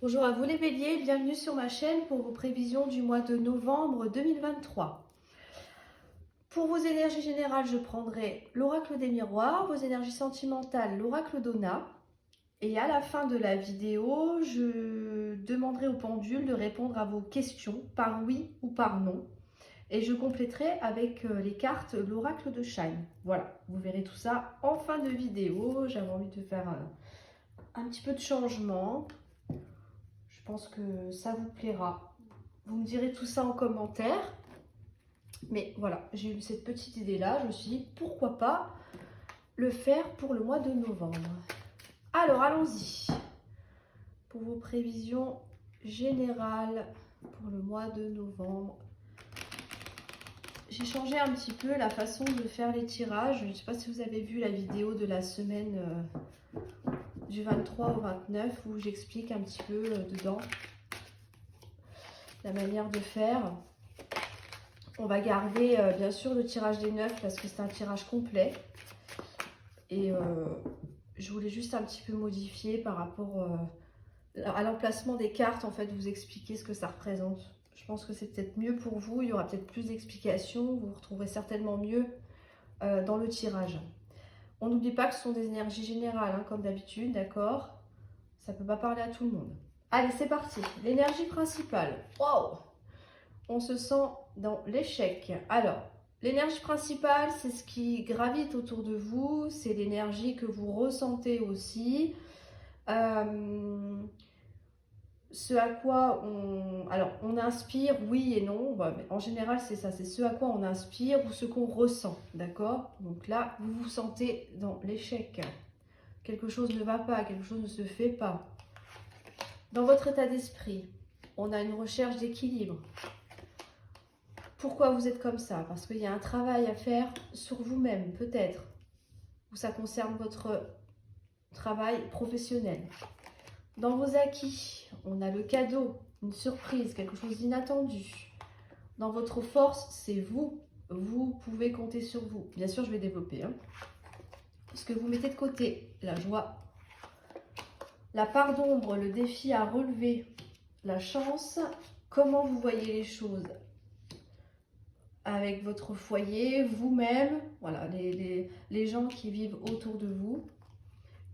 Bonjour à vous les béliers, bienvenue sur ma chaîne pour vos prévisions du mois de novembre 2023. Pour vos énergies générales, je prendrai l'oracle des miroirs, vos énergies sentimentales, l'oracle d'Ona. Et à la fin de la vidéo, je demanderai au pendule de répondre à vos questions par oui ou par non. Et je compléterai avec les cartes l'oracle de Shine. Voilà, vous verrez tout ça en fin de vidéo. J'avais envie de faire un petit peu de changement. Je pense que ça vous plaira. Vous me direz tout ça en commentaire. Mais voilà, j'ai eu cette petite idée-là. Je me suis dit, pourquoi pas le faire pour le mois de novembre. Alors, allons-y. Pour vos prévisions générales pour le mois de novembre. J'ai changé un petit peu la façon de faire les tirages. Je ne sais pas si vous avez vu la vidéo de la semaine du 23 au 29 où j'explique un petit peu dedans la manière de faire. On va garder bien sûr le tirage des 9 parce que c'est un tirage complet. Et je voulais juste un petit peu modifier par rapport à l'emplacement des cartes, en fait, vous expliquer ce que ça représente. Je pense que c'est peut-être mieux pour vous, il y aura peut-être plus d'explications, vous vous retrouverez certainement mieux dans le tirage. On n'oublie pas que ce sont des énergies générales, hein, comme d'habitude, d'accord? Ça ne peut pas parler à tout le monde. Allez, c'est parti. L'énergie principale. Wow! On se sent dans l'échec. Alors, l'énergie principale, c'est ce qui gravite autour de vous, c'est l'énergie que vous ressentez aussi. Ce à quoi on inspire, oui et non. Mais en général, c'est ça, c'est ce à quoi on inspire ou ce qu'on ressent, d'accord? Donc là, vous vous sentez dans l'échec. Quelque chose ne va pas, quelque chose ne se fait pas. Dans votre état d'esprit, on a une recherche d'équilibre. Pourquoi vous êtes comme ça? Parce qu'il y a un travail à faire sur vous-même, peut-être. Ou ça concerne votre travail professionnel. Dans vos acquis, on a le cadeau, une surprise, quelque chose d'inattendu. Dans votre force, c'est vous. Vous pouvez compter sur vous. Bien sûr, je vais développer. Ce que vous mettez de côté, la joie. La part d'ombre, le défi à relever. La chance, comment vous voyez les choses avec votre foyer, vous-même, voilà, les gens qui vivent autour de vous.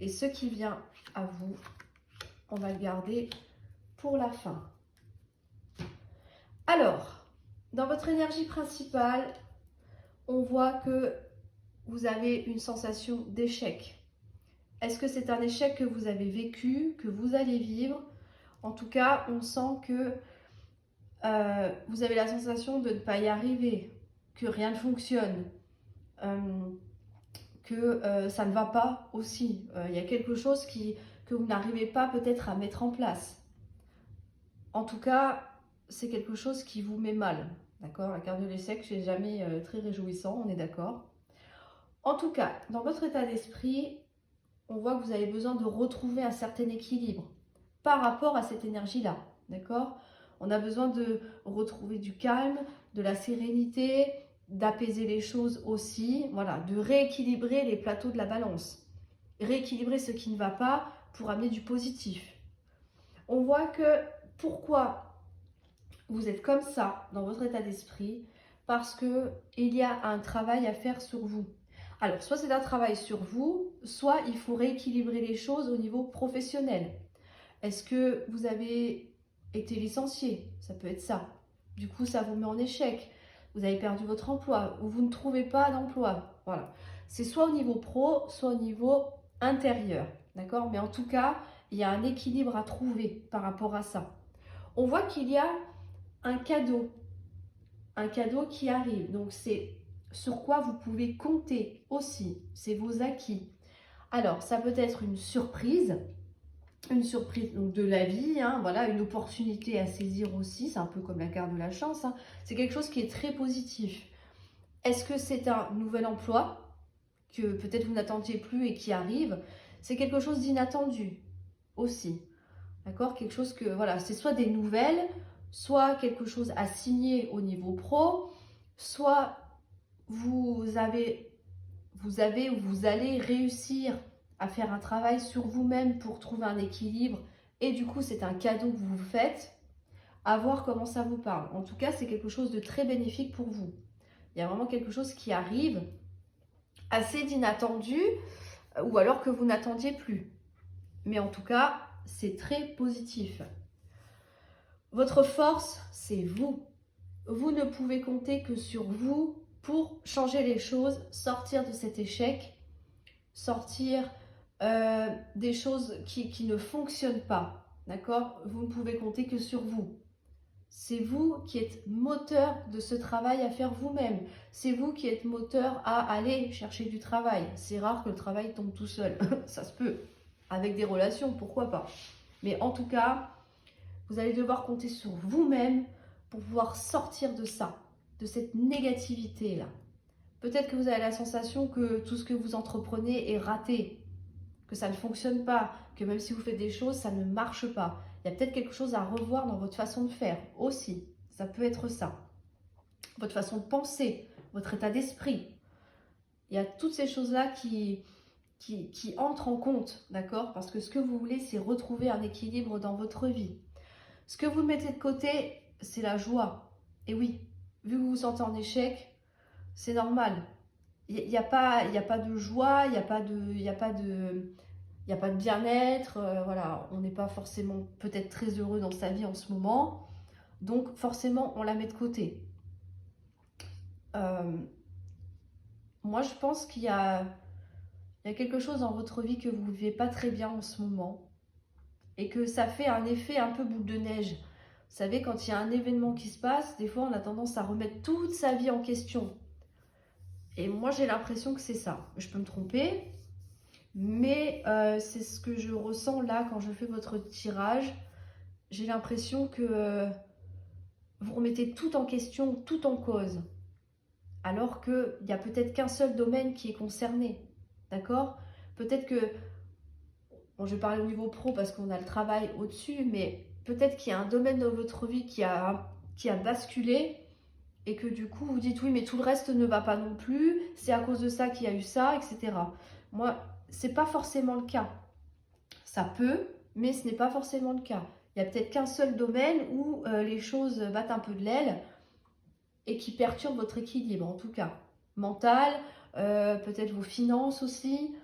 Et ce qui vient à vous, on va le garder pour la fin. Alors, dans votre énergie principale, on voit que vous avez une sensation d'échec. Est-ce que c'est un échec que vous avez vécu, que vous allez vivre? En tout cas, on sent que vous avez la sensation de ne pas y arriver, que rien ne fonctionne, que ça ne va pas aussi. Il y a quelque chose que vous n'arrivez pas peut-être à mettre en place. En tout cas, c'est quelque chose qui vous met mal. D'accord? La carte de l'échec, c'est jamais très réjouissant, on est d'accord? En tout cas, dans votre état d'esprit, on voit que vous avez besoin de retrouver un certain équilibre par rapport à cette énergie-là. D'accord? On a besoin de retrouver du calme, de la sérénité, d'apaiser les choses aussi, voilà, de rééquilibrer les plateaux de la balance. Rééquilibrer ce qui ne va pas pour amener du positif. On voit que pourquoi vous êtes comme ça dans votre état d'esprit, parce qu'il y a un travail à faire sur vous. Alors, soit c'est un travail sur vous, soit il faut rééquilibrer les choses au niveau professionnel. Est-ce que vous avez été licencié? Ça peut être ça. Du coup, ça vous met en échec. Vous avez perdu votre emploi ou vous ne trouvez pas d'emploi. Voilà. C'est soit au niveau pro, soit au niveau intérieur. D'accord? Mais en tout cas, il y a un équilibre à trouver par rapport à ça. On voit qu'il y a un cadeau qui arrive. Donc, c'est sur quoi vous pouvez compter aussi. C'est vos acquis. Alors, ça peut être une surprise donc de la vie, hein, voilà, une opportunité à saisir aussi. C'est un peu comme la carte de la chance. Hein. C'est quelque chose qui est très positif. Est-ce que c'est un nouvel emploi que peut-être vous n'attendiez plus et qui arrive? C'est quelque chose d'inattendu aussi. D'accord? Quelque chose que, voilà, c'est soit des nouvelles, soit quelque chose à signer au niveau pro, soit vous allez réussir à faire un travail sur vous-même pour trouver un équilibre et du coup c'est un cadeau que vous vous faites, à voir comment ça vous parle. En tout cas, c'est quelque chose de très bénéfique pour vous. Il y a vraiment quelque chose qui arrive assez d'inattendu ou alors que vous n'attendiez plus. Mais en tout cas, c'est très positif. Votre force, c'est vous. Vous ne pouvez compter que sur vous pour changer les choses, sortir de cet échec, sortir des choses qui ne fonctionnent pas. D'accord? Vous ne pouvez compter que sur vous. C'est vous qui êtes moteur de ce travail à faire vous-même. C'est vous qui êtes moteur à aller chercher du travail. C'est rare que le travail tombe tout seul. Ça se peut. Avec des relations, pourquoi pas. Mais en tout cas, vous allez devoir compter sur vous-même pour pouvoir sortir de ça, de cette négativité-là. Peut-être que vous avez la sensation que tout ce que vous entreprenez est raté, que ça ne fonctionne pas, que même si vous faites des choses, ça ne marche pas. Il y a peut-être quelque chose à revoir dans votre façon de faire aussi. Ça peut être ça. Votre façon de penser, votre état d'esprit. Il y a toutes ces choses-là qui entrent en compte, d'accord? Parce que ce que vous voulez, c'est retrouver un équilibre dans votre vie. Ce que vous mettez de côté, c'est la joie. Et oui, vu que vous vous sentez en échec, c'est normal. Il n'y a pas de joie, il n'y a pas de bien-être. Voilà, on n'est pas forcément peut-être très heureux dans sa vie en ce moment. Donc forcément, on la met de côté. Moi, je pense qu'il y a quelque chose dans votre vie que vous ne vivez pas très bien en ce moment. Et que ça fait un effet un peu boule de neige. Vous savez, quand il y a un événement qui se passe, des fois on a tendance à remettre toute sa vie en question. Et moi j'ai l'impression que c'est ça. Je peux me tromper, mais c'est ce que je ressens là quand je fais votre tirage. J'ai l'impression que vous remettez tout en question, tout en cause. Alors qu'il n'y a peut-être qu'un seul domaine qui est concerné. D'accord? Peut-être que, bon, je vais parler au niveau pro parce qu'on a le travail au-dessus, mais peut-être qu'il y a un domaine dans votre vie qui a basculé et que du coup vous dites oui mais tout le reste ne va pas non plus, c'est à cause de ça qu'il y a eu ça, etc. Moi, c'est pas forcément le cas. Ça peut, mais ce n'est pas forcément le cas. Il y a peut-être qu'un seul domaine où les choses battent un peu de l'aile et qui perturbe votre équilibre, en tout cas. Mental, peut-être vos finances aussi,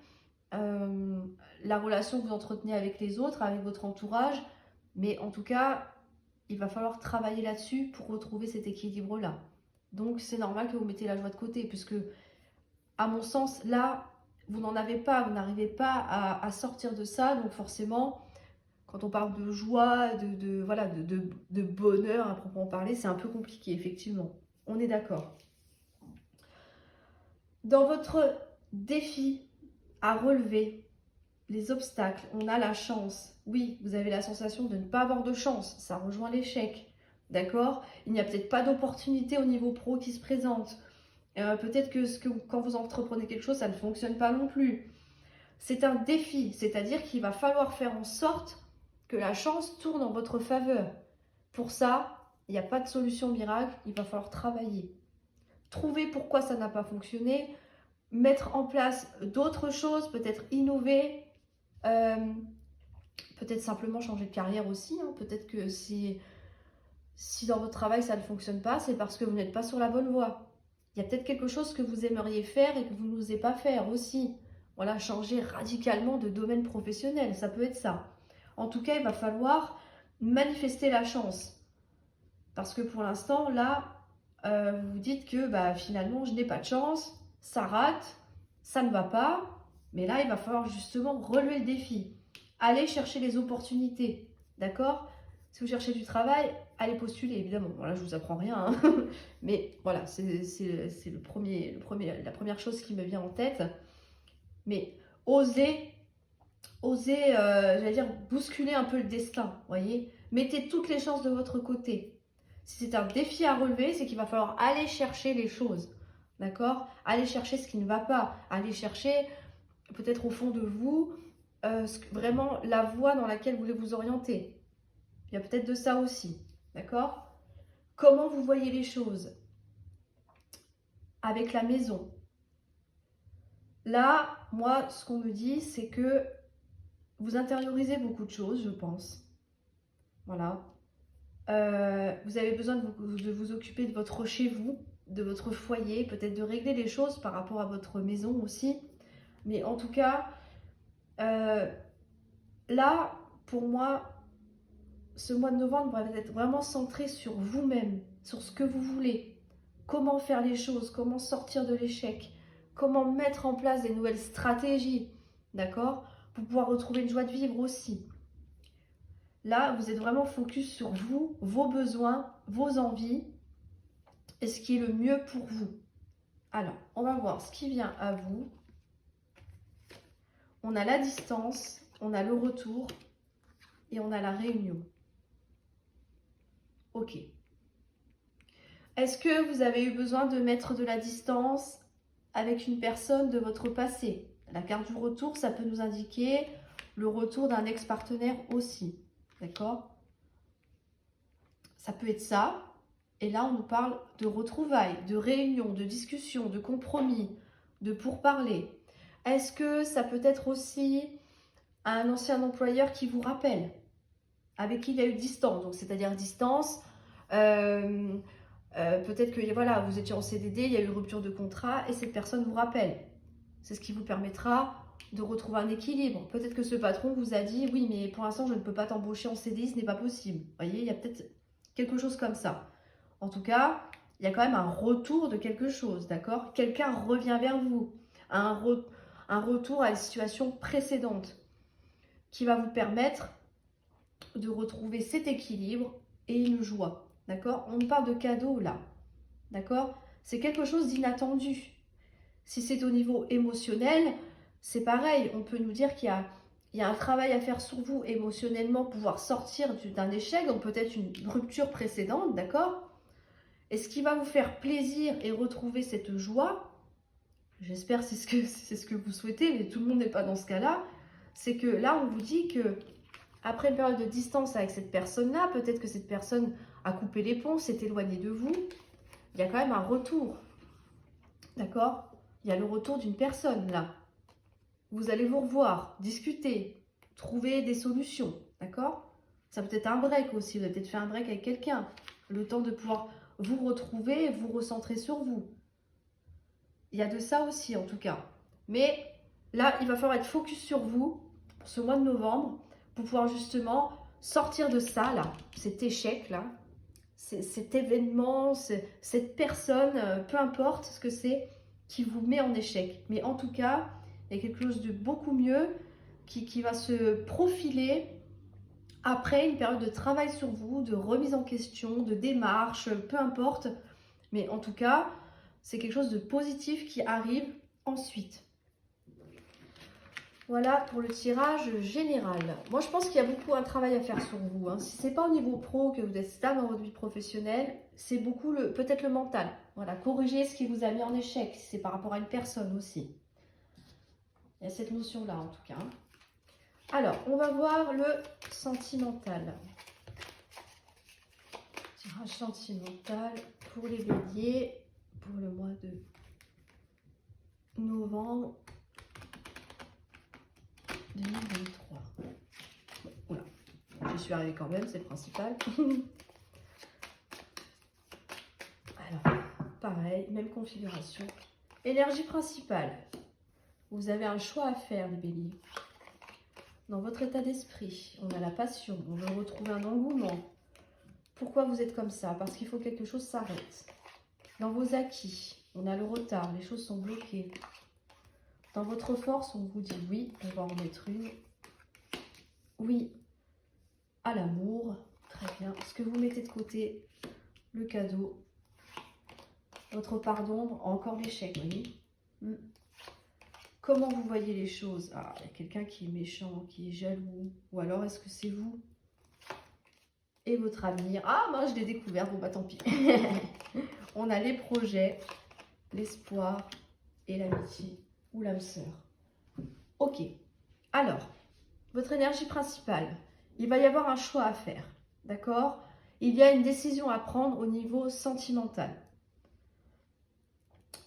la relation que vous entretenez avec les autres, avec votre entourage. Mais en tout cas, il va falloir travailler là-dessus pour retrouver cet équilibre-là. Donc, c'est normal que vous mettez la joie de côté, puisque, à mon sens, là, vous n'en avez pas, vous n'arrivez pas à sortir de ça. Donc, forcément, quand on parle de joie, de bonheur à proprement parler, c'est un peu compliqué, effectivement. On est d'accord. Dans votre défi à relever, les obstacles, on a la chance. Oui, vous avez la sensation de ne pas avoir de chance. Ça rejoint l'échec. D'accord? Il n'y a peut-être pas d'opportunité au niveau pro qui se présente. Peut-être que quand vous entreprenez quelque chose, ça ne fonctionne pas non plus. C'est un défi, c'est-à-dire qu'il va falloir faire en sorte que la chance tourne en votre faveur. Pour ça, il n'y a pas de solution miracle, il va falloir travailler. Trouver pourquoi ça n'a pas fonctionné, mettre en place d'autres choses, peut-être innover, peut-être simplement changer de carrière aussi. Peut-être que si dans votre travail ça ne fonctionne pas, c'est parce que vous n'êtes pas sur la bonne voie. Il y a peut-être quelque chose que vous aimeriez faire et que vous n'osez pas faire aussi. Voilà, changer radicalement de domaine professionnel, ça peut être ça. En tout cas, il va falloir manifester la chance. Parce que pour l'instant, là, vous vous dites que finalement, je n'ai pas de chance, ça rate, ça ne va pas. Mais là, il va falloir justement relever le défi. Aller chercher les opportunités, d'accord? Si vous cherchez du travail, allez postuler, évidemment. Bon, là, je ne vous apprends rien, hein. Mais voilà, c'est la première chose qui me vient en tête. Mais osez, j'allais dire, bousculer un peu le destin, voyez? Mettez toutes les chances de votre côté. Si c'est un défi à relever, c'est qu'il va falloir aller chercher les choses, d'accord? Aller chercher ce qui ne va pas, aller chercher peut-être au fond de vous vraiment la voie dans laquelle vous voulez vous orienter. Il y a peut-être de ça aussi, d'accord? Comment vous voyez les choses avec la maison? Là, moi, ce qu'on me dit, c'est que vous intériorisez beaucoup de choses, je pense. Voilà. Vous avez besoin de vous occuper de votre chez vous, de votre foyer, peut-être de régler les choses par rapport à votre maison aussi. Mais en tout cas, là, pour moi, ce mois de novembre va être vraiment centré sur vous-même, sur ce que vous voulez, comment faire les choses, comment sortir de l'échec, comment mettre en place des nouvelles stratégies, d'accord, pour pouvoir retrouver une joie de vivre aussi. Là, vous êtes vraiment focus sur vous, vos besoins, vos envies et ce qui est le mieux pour vous. Alors, on va voir ce qui vient à vous. On a la distance, on a le retour et on a la réunion. Ok. Est-ce que vous avez eu besoin de mettre de la distance avec une personne de votre passé? La carte du retour, ça peut nous indiquer le retour d'un ex-partenaire aussi. D'accord? Ça peut être ça. Et là, on nous parle de retrouvailles, de réunions, de discussions, de compromis, de pourparlers. Est-ce que ça peut être aussi un ancien employeur qui vous rappelle, avec qui il y a eu distance, donc c'est-à-dire distance, peut-être que voilà, vous étiez en CDD, il y a eu rupture de contrat et cette personne vous rappelle. C'est ce qui vous permettra de retrouver un équilibre. Peut-être que ce patron vous a dit, oui, mais pour l'instant, je ne peux pas t'embaucher en CDI, ce n'est pas possible. Vous voyez, il y a peut-être quelque chose comme ça. En tout cas, il y a quand même un retour de quelque chose, d'accord? Quelqu'un revient vers vous, un retour à la situation précédente qui va vous permettre de retrouver cet équilibre et une joie, d'accord? On parle de cadeau là, d'accord? C'est quelque chose d'inattendu. Si c'est au niveau émotionnel, c'est pareil, on peut nous dire qu'il y a un travail à faire sur vous émotionnellement, pouvoir sortir d'un échec, donc peut-être une rupture précédente, d'accord? Et ce qui va vous faire plaisir et retrouver cette joie, j'espère que c'est ce que vous souhaitez, mais tout le monde n'est pas dans ce cas-là, c'est que là, on vous dit que après une période de distance avec cette personne-là, peut-être que cette personne a coupé les ponts, s'est éloignée de vous, il y a quand même un retour, d'accord? Il y a le retour d'une personne là. Vous allez vous revoir, discuter, trouver des solutions, d'accord? Ça peut être un break aussi, vous avez peut-être fait un break avec quelqu'un, le temps de pouvoir vous retrouver, vous recentrer sur vous. Il y a de ça aussi en tout cas. Mais là, il va falloir être focus sur vous pour ce mois de novembre pour pouvoir justement sortir de ça, là, cet échec, là, cet événement, cette personne, peu importe ce que c'est, qui vous met en échec. Mais en tout cas, il y a quelque chose de beaucoup mieux qui va se profiler après une période de travail sur vous, de remise en question, de démarche, peu importe. Mais en tout cas, c'est quelque chose de positif qui arrive ensuite. Voilà pour le tirage général. Moi, je pense qu'il y a beaucoup un travail à faire sur vous. Hein. Si ce n'est pas au niveau pro que vous êtes stable dans votre vie professionnelle, c'est beaucoup peut-être le mental. Voilà, corriger ce qui vous a mis en échec, si c'est par rapport à une personne aussi. Il y a cette notion-là en tout cas. Alors, on va voir le sentimental. Tirage sentimental pour les béliers pour le mois de novembre 2023. Oula, je suis arrivée quand même, c'est le principal. Alors, pareil, même configuration. Énergie principale. Vous avez un choix à faire, les béliers. Dans votre état d'esprit, on a la passion, on veut retrouver un engouement. Pourquoi vous êtes comme ça? Parce qu'il faut que quelque chose s'arrête. Dans vos acquis, on a le retard, les choses sont bloquées. Dans votre force, on vous dit oui, on va en mettre une. Oui à l'amour, très bien. Ce que vous mettez de côté, le cadeau. Votre part d'ombre, encore l'échec, vous voyez. Comment vous voyez les choses? Ah, il y a quelqu'un qui est méchant, qui est jaloux. Ou alors, est-ce que c'est vous et votre avenir? Ah, moi, je l'ai découvert. Bon, bah, tant pis. On a les projets, l'espoir et l'amitié ou l'âme sœur. Ok. Alors, votre énergie principale, il va y avoir un choix à faire. D'accord? Il y a une décision à prendre au niveau sentimental.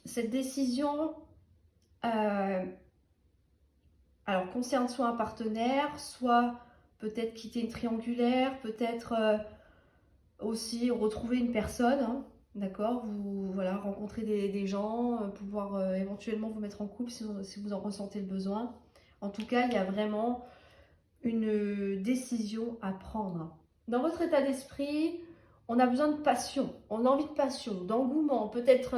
Cette décision... alors, concerne soit un partenaire, soit peut-être quitter une triangulaire, peut-être aussi retrouver une personne, hein, d'accord, vous voilà, rencontrer des gens, pouvoir éventuellement vous mettre en couple si vous en ressentez le besoin. En tout cas, il y a vraiment une décision à prendre. Dans votre état d'esprit, on a besoin de passion, on a envie de passion, d'engouement, peut-être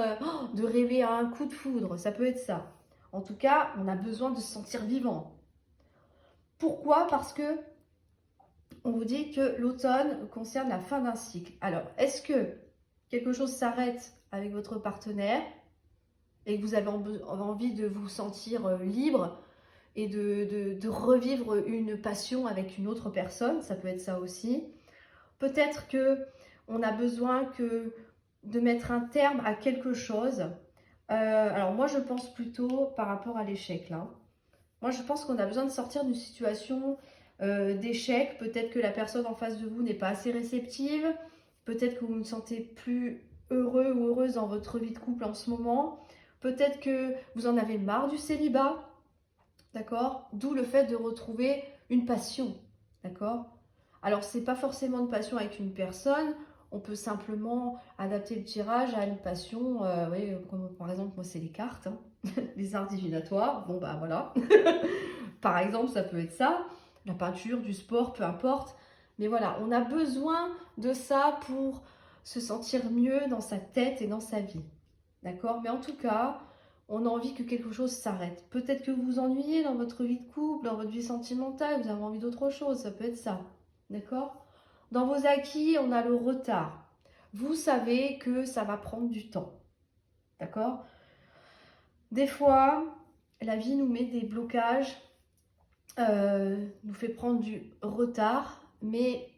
de rêver à un coup de foudre, ça peut être ça. En tout cas, on a besoin de se sentir vivant. Pourquoi? Parce que on vous dit que l'automne concerne la fin d'un cycle. Alors, est-ce que quelque chose s'arrête avec votre partenaire et que vous avez envie de vous sentir libre et de revivre une passion avec une autre personne? Ça peut être ça aussi. Peut-être que on a besoin de mettre un terme à quelque chose. Alors moi, je pense plutôt par rapport à l'échec là. Moi, je pense qu'on a besoin de sortir d'une situation d'échec. Peut-être que la personne en face de vous n'est pas assez réceptive. Peut-être que vous ne sentez plus heureux ou heureuse dans votre vie de couple en ce moment. Peut-être que vous en avez marre du célibat. D'accord? D'où le fait de retrouver une passion. D'accord? Alors, c'est pas forcément une passion avec une personne. On peut simplement adapter le tirage à une passion. Oui, comme par exemple, moi, c'est les cartes, hein, les arts divinatoires. Bon, bah voilà. Par exemple, ça peut être ça. La peinture, du sport, peu importe. Mais voilà, on a besoin de ça pour se sentir mieux dans sa tête et dans sa vie. D'accord? Mais en tout cas, on a envie que quelque chose s'arrête. Peut-être que vous vous ennuyez dans votre vie de couple, dans votre vie sentimentale, vous avez envie d'autre chose, ça peut être ça. D'accord? Dans vos acquis, on a le retard. Vous savez que ça va prendre du temps. D'accord? Des fois, la vie nous met des blocages, nous fait prendre du retard, mais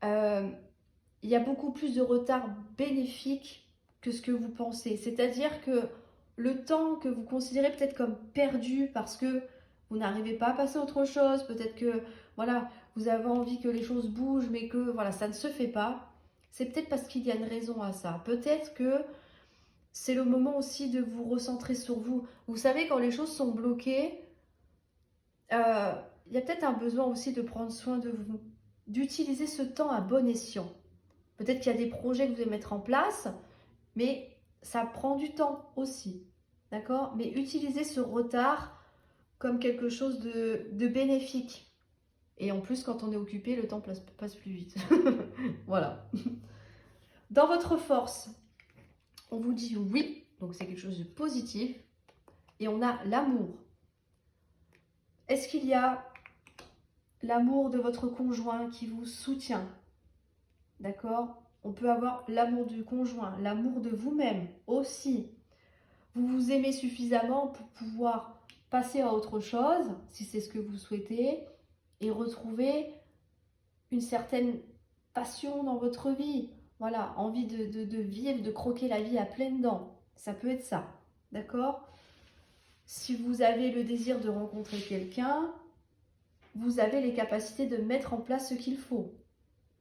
il y a beaucoup plus de retard bénéfique que ce que vous pensez. C'est-à-dire que le temps que vous considérez peut-être comme perdu parce que vous n'arrivez pas à passer à autre chose, peut-être que voilà, vous avez envie que les choses bougent, mais que voilà, ça ne se fait pas, c'est peut-être parce qu'il y a une raison à ça. Peut-être que c'est le moment aussi de vous recentrer sur vous. Vous savez, quand les choses sont bloquées, il y a peut-être un besoin aussi de prendre soin de vous, d'utiliser ce temps à bon escient. Peut-être qu'il y a des projets que vous devez mettre en place, mais ça prend du temps aussi. D'accord? Mais utilisez ce retard comme quelque chose de bénéfique. Et en plus, quand on est occupé, le temps passe plus vite. Voilà. Dans votre force, on vous dit oui, donc c'est quelque chose de positif. Et on a l'amour. Est-ce qu'il y a l'amour de votre conjoint qui vous soutient? D'accord? On peut avoir l'amour du conjoint, l'amour de vous-même aussi. Vous vous aimez suffisamment pour pouvoir passer à autre chose, si c'est ce que vous souhaitez, et retrouver une certaine passion dans votre vie. Voilà, envie de vivre, de croquer la vie à pleines dents. Ça peut être ça, d'accord? Si vous avez le désir de rencontrer quelqu'un, vous avez les capacités de mettre en place ce qu'il faut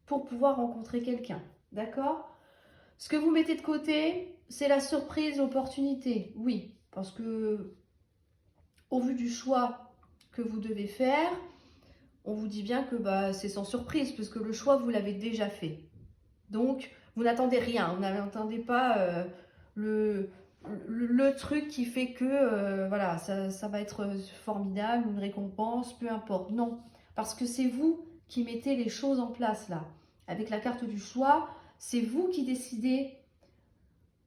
pour pouvoir rencontrer quelqu'un, d'accord? Ce que vous mettez de côté, c'est la surprise, l'opportunité, oui, parce que au vu du choix que vous devez faire, on vous dit bien que bah, c'est sans surprise, puisque le choix, vous l'avez déjà fait. Donc, vous n'attendez rien, vous n'attendez pas le truc qui fait que voilà, ça va être formidable, une récompense, peu importe. Non, parce que c'est vous qui mettez les choses en place là. Avec la carte du choix, c'est vous qui décidez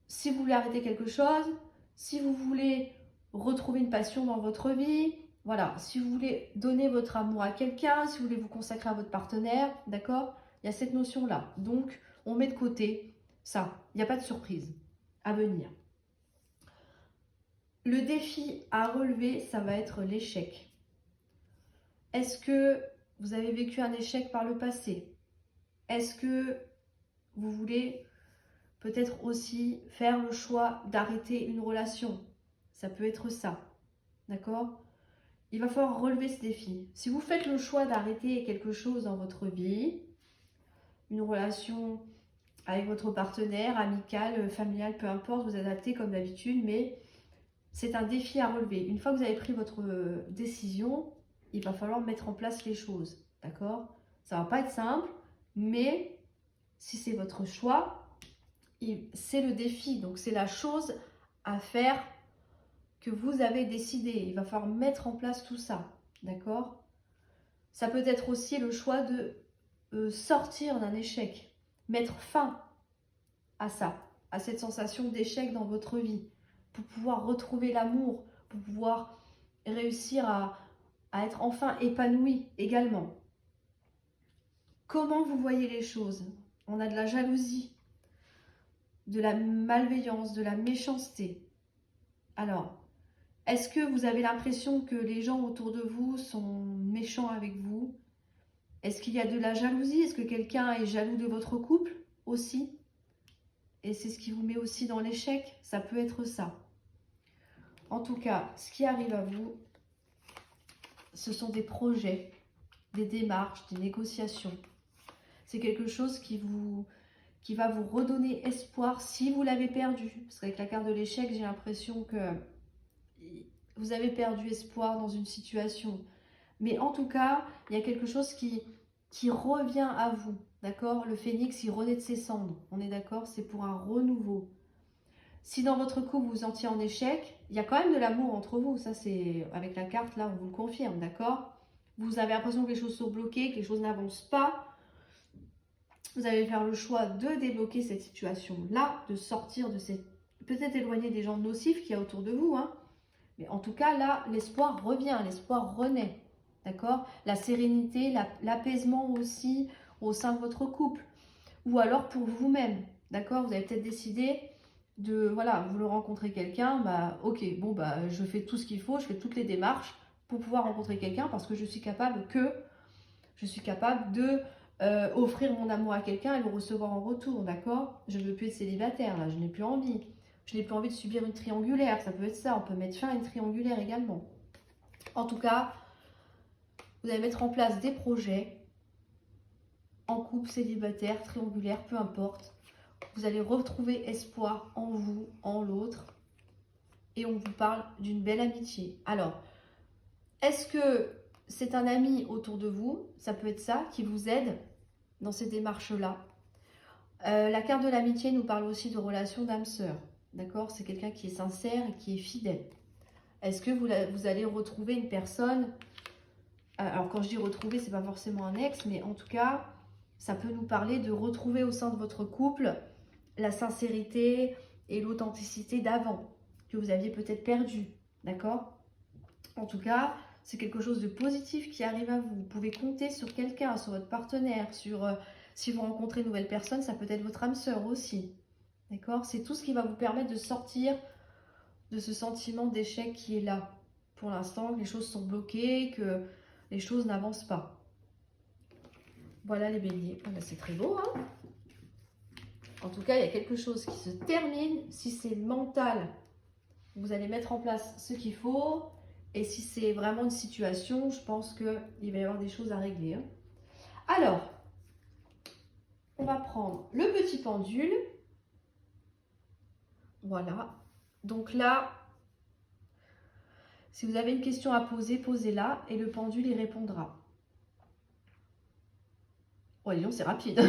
si vous voulez arrêter quelque chose, si vous voulez retrouver une passion dans votre vie, voilà, si vous voulez donner votre amour à quelqu'un, si vous voulez vous consacrer à votre partenaire, d'accord? Il y a cette notion-là. Donc, on met de côté ça. Il n'y a pas de surprise à venir. Le défi à relever, ça va être l'échec. Est-ce que vous avez vécu un échec par le passé? Est-ce que vous voulez peut-être aussi faire le choix d'arrêter une relation? Ça peut être ça, d'accord? Il va falloir relever ce défi. Si vous faites le choix d'arrêter quelque chose dans votre vie, une relation avec votre partenaire, amical, familial, peu importe, vous adaptez comme d'habitude, mais c'est un défi à relever. Une fois que vous avez pris votre décision, il va falloir mettre en place les choses, d'accord? Ça va pas être simple, mais si c'est votre choix, c'est le défi. Donc, c'est la chose à faire que vous avez décidé. Il va falloir mettre en place tout ça. D'accord? Ça peut être aussi le choix de sortir d'un échec, mettre fin à ça, à cette sensation d'échec dans votre vie, pour pouvoir retrouver l'amour, pour pouvoir réussir à être enfin épanoui également. Comment vous voyez les choses? On a de la jalousie, de la malveillance, de la méchanceté. Alors, est-ce que vous avez l'impression que les gens autour de vous sont méchants avec vous? Est-ce qu'il y a de la jalousie? Est-ce que quelqu'un est jaloux de votre couple aussi? Et c'est ce qui vous met aussi dans l'échec? Ça peut être ça. En tout cas, ce qui arrive à vous, ce sont des projets, des démarches, des négociations. C'est quelque chose qui va vous redonner espoir si vous l'avez perdu. Parce qu'avec la carte de l'échec, j'ai l'impression que vous avez perdu espoir dans une situation. Mais en tout cas, il y a quelque chose qui revient à vous. D'accord? Le phénix, il renaît de ses cendres. On est d'accord? C'est pour un renouveau. Si dans votre couple, vous vous sentiez en échec, il y a quand même de l'amour entre vous. Ça, c'est avec la carte, là, on vous le confirme. D'accord? Vous avez l'impression que les choses sont bloquées, que les choses n'avancent pas. Vous allez faire le choix de débloquer cette situation-là, de sortir de cette... Peut-être éloigner des gens nocifs qu'il y a autour de vous, hein. Mais en tout cas, là, l'espoir revient, l'espoir renaît. D'accord? La sérénité, l'apaisement aussi au sein de votre couple. Ou alors pour vous-même. D'accord? Vous avez peut-être décidé de, voilà, vous voulez rencontrer quelqu'un, bah ok, bon, bah je fais tout ce qu'il faut, je fais toutes les démarches pour pouvoir rencontrer quelqu'un parce que je suis capable de offrir mon amour à quelqu'un et le recevoir en retour, d'accord? Je ne veux plus être célibataire, là, je n'ai plus envie. Je n'ai plus envie de subir une triangulaire, ça peut être ça, on peut mettre fin à une triangulaire également. En tout cas, vous allez mettre en place des projets en couple, célibataire, triangulaire, peu importe. Vous allez retrouver espoir en vous, en l'autre. Et on vous parle d'une belle amitié. Alors, est-ce que c'est un ami autour de vous? Ça peut être ça qui vous aide dans ces démarches-là. La carte de l'amitié nous parle aussi de relations d'âme-sœur. D'accord? C'est quelqu'un qui est sincère et qui est fidèle. Est-ce que vous allez retrouver une personne... Alors, quand je dis retrouver, c'est pas forcément un ex, mais en tout cas, ça peut nous parler de retrouver au sein de votre couple la sincérité et l'authenticité d'avant, que vous aviez peut-être perdu. D'accord? En tout cas, c'est quelque chose de positif qui arrive à vous. Vous pouvez compter sur quelqu'un, sur votre partenaire, sur... si vous rencontrez une nouvelle personne, ça peut être votre âme sœur aussi. D'accord? C'est tout ce qui va vous permettre de sortir de ce sentiment d'échec qui est là. Pour l'instant, les choses sont bloquées, que les choses n'avancent pas. Voilà les béliers. Ah ben, c'est très beau, hein? En tout cas, il y a quelque chose qui se termine. Si c'est mental, vous allez mettre en place ce qu'il faut. Et si c'est vraiment une situation, je pense qu'il va y avoir des choses à régler, hein. Alors, on va prendre le petit pendule. Voilà. Donc là, si vous avez une question à poser, posez-la et le pendule y répondra. Oh, disons, c'est rapide.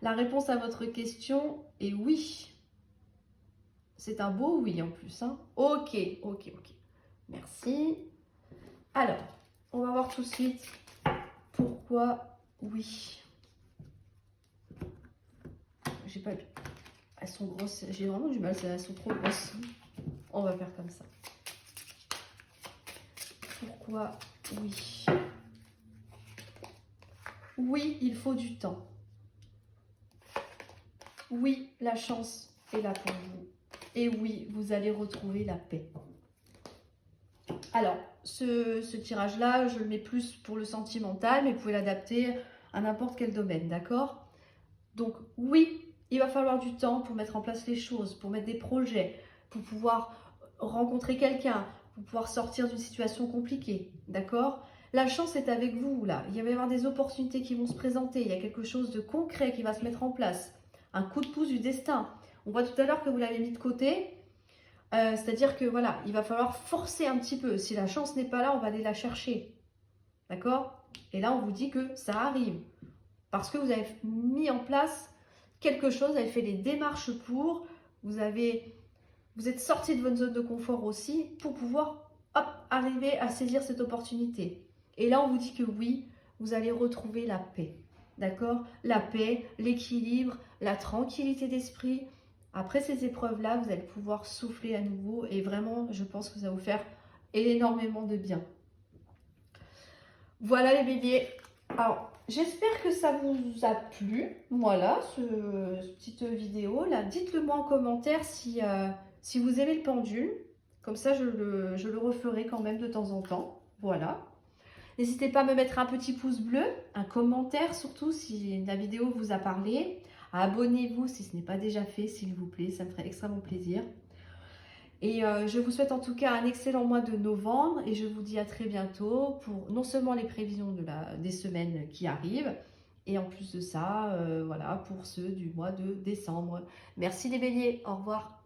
La réponse à votre question est oui. C'est un beau oui en plus, hein. Ok. Merci. Alors, on va voir tout de suite pourquoi oui. J'ai pas... Elles sont grosses. J'ai vraiment du mal, elles sont trop grosses. On va faire comme ça. Pourquoi oui? Oui, il faut du temps. Oui, la chance est là pour vous. Et oui, vous allez retrouver la paix. Alors, ce tirage-là, je le mets plus pour le sentimental, mais vous pouvez l'adapter à n'importe quel domaine, d'accord? Donc oui, il va falloir du temps pour mettre en place les choses, pour mettre des projets, pour pouvoir rencontrer quelqu'un, pour pouvoir sortir d'une situation compliquée, d'accord? La chance est avec vous, là. Il va y avoir des opportunités qui vont se présenter. Il y a quelque chose de concret qui va se mettre en place. Un coup de pouce du destin. On voit tout à l'heure que vous l'avez mis de côté. C'est-à-dire que, voilà, il va falloir forcer un petit peu. Si la chance n'est pas là, on va aller la chercher. D'accord? Et là, on vous dit que ça arrive. Parce que vous avez mis en place quelque chose, vous avez fait les démarches pour, vous êtes sorti de votre zone de confort aussi pour pouvoir hop, arriver à saisir cette opportunité. Et là, on vous dit que oui, vous allez retrouver la paix. D'accord? La paix, l'équilibre, la tranquillité d'esprit. Après ces épreuves-là, vous allez pouvoir souffler à nouveau et vraiment, je pense que ça va vous faire énormément de bien. Voilà les béliers. Alors, j'espère que ça vous a plu. Voilà, cette petite vidéo là. Dites-le moi en commentaire si vous aimez le pendule. Comme ça, je le referai quand même de temps en temps. Voilà. N'hésitez pas à me mettre un petit pouce bleu, un commentaire surtout si la vidéo vous a parlé. Abonnez-vous si ce n'est pas déjà fait, s'il vous plaît. Ça me ferait extrêmement plaisir. Et je vous souhaite en tout cas un excellent mois de novembre et je vous dis à très bientôt pour non seulement les prévisions des semaines qui arrivent et en plus de ça, voilà, pour ceux du mois de décembre. Merci les béliers, au revoir.